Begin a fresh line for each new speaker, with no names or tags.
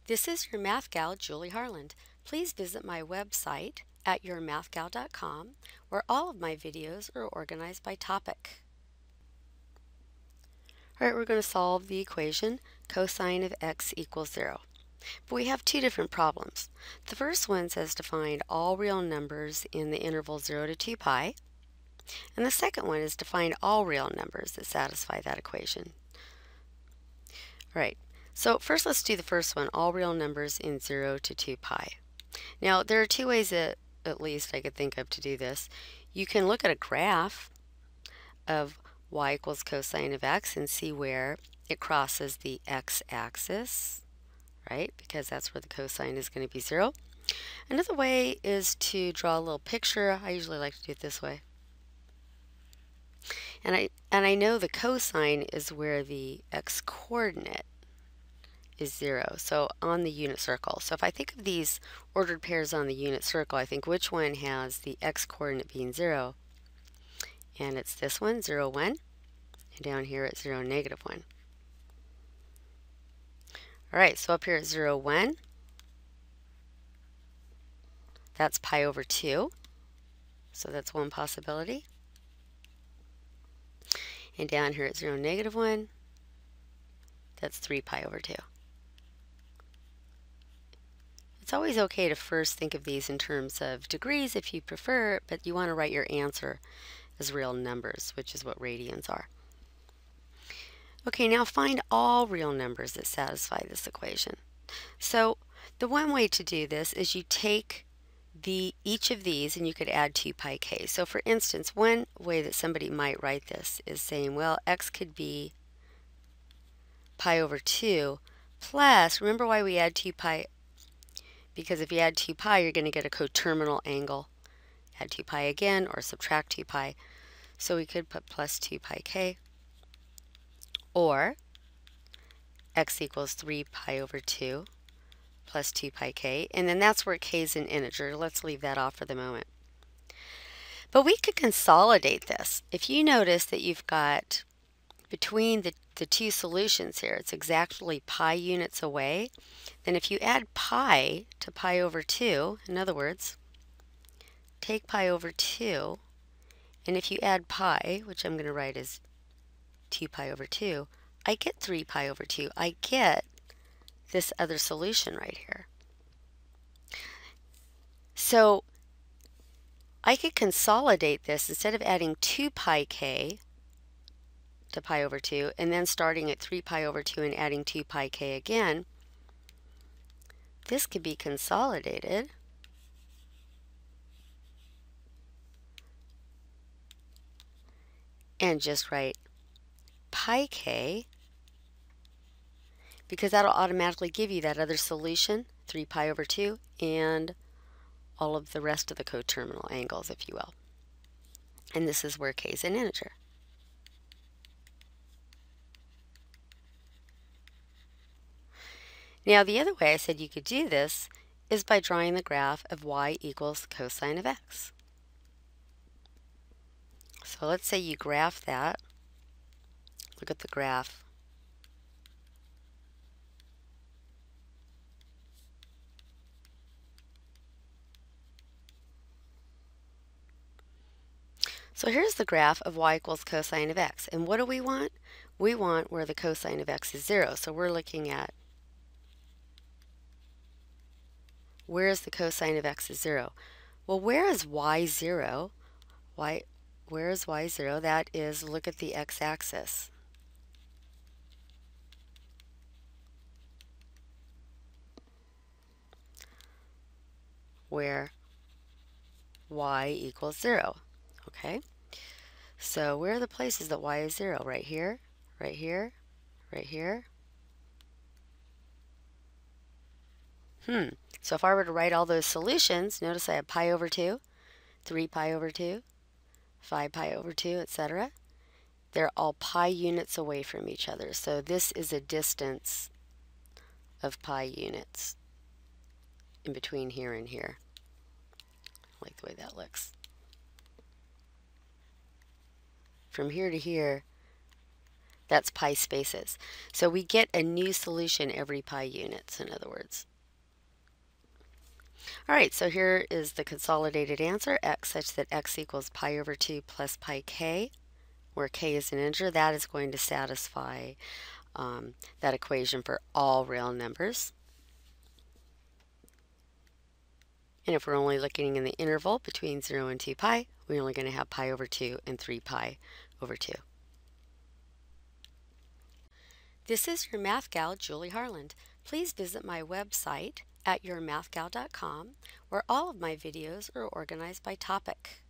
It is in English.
This is your math gal, Julie Harland. Please visit my website at yourmathgal.com, where all of my videos are organized by topic. All right, we're going to solve the equation cosine of x equals 0. But we have two different problems. The first one says to find all real numbers in the interval 0 to 2 pi. And the second one is to find all real numbers that satisfy that equation. All right, so first let's do the first one, all real numbers in 0 to 2 pi. Now there are two ways that at least I could think of to do this. You can look at a graph of y equals cosine of x and see where it crosses the x-axis, right? Because that's where the cosine is going to be 0. Another way is to draw a little picture. I usually like to do it this way. And I know the cosine is where the x-coordinate is 0, so on the unit circle. So if I think of these ordered pairs on the unit circle, I think which one has the x-coordinate being 0? And it's this one, 0, 1. And down here it's 0, negative 1. All right, so up here at 0, 1, that's pi over 2. So that's one possibility. And down here at 0, negative 1, that's 3 pi over 2. It's always okay to first think of these in terms of degrees if you prefer, but you want to write your answer as real numbers, which is what radians are. Okay, now find all real numbers that satisfy this equation. So the one way to do this is you take each of these and you could add 2 pi k. So for instance, one way that somebody might write this is saying, well, x could be pi over 2 plus, remember why we add 2 pi? Because if you add 2 pi, you're going to get a coterminal angle. Add 2 pi again or subtract 2 pi. So we could put plus 2 pi k, or x equals 3 pi over 2 plus 2 pi k, and then that's where k is an integer. Let's leave that off for the moment. But we could consolidate this. If you notice that you've got between the two solutions here, it's exactly pi units away, then if you add pi to pi over 2, in other words, take pi over 2, and if you add pi, which I'm going to write as 2 pi over 2, I get 3 pi over 2. I get this other solution right here. So I could consolidate this instead of adding 2 pi k to pi over 2 and then starting at 3 pi over 2 and adding 2 pi k again. This could be consolidated and just write pi k, because that'll automatically give you that other solution, 3 pi over 2, and all of the rest of the coterminal angles, if you will. And this is where k is an integer. Now the other way I said you could do this is by drawing the graph of y equals cosine of x. So let's say you graph that. Look at the graph. So here's the graph of y equals cosine of x. And what do we want? We want where the cosine of x is 0. So we're looking at where is the cosine of x is 0? Well, where is y 0? Where is y 0? That is, look at the x-axis. Where y equals 0. Okay? So where are the places that y is 0? Right here, right here, right here. So if I were to write all those solutions, notice I have pi over 2, 3 pi over 2, 5 pi over 2, etc. They're all pi units away from each other. So this is a distance of pi units in between here and here. I like the way that looks. From here to here, That's pi spaces. So we get a new solution every pi units, in other words. All right, so here is the consolidated answer, x such that x equals pi over 2 plus pi k, where k is an integer. That is going to satisfy that equation for all real numbers. And if we're only looking in the interval between 0 and 2 pi, we're only going to have pi over 2 and 3 pi over 2. This is your math gal, Julie Harland. Please visit my website at yourmathgal.com, where all of my videos are organized by topic.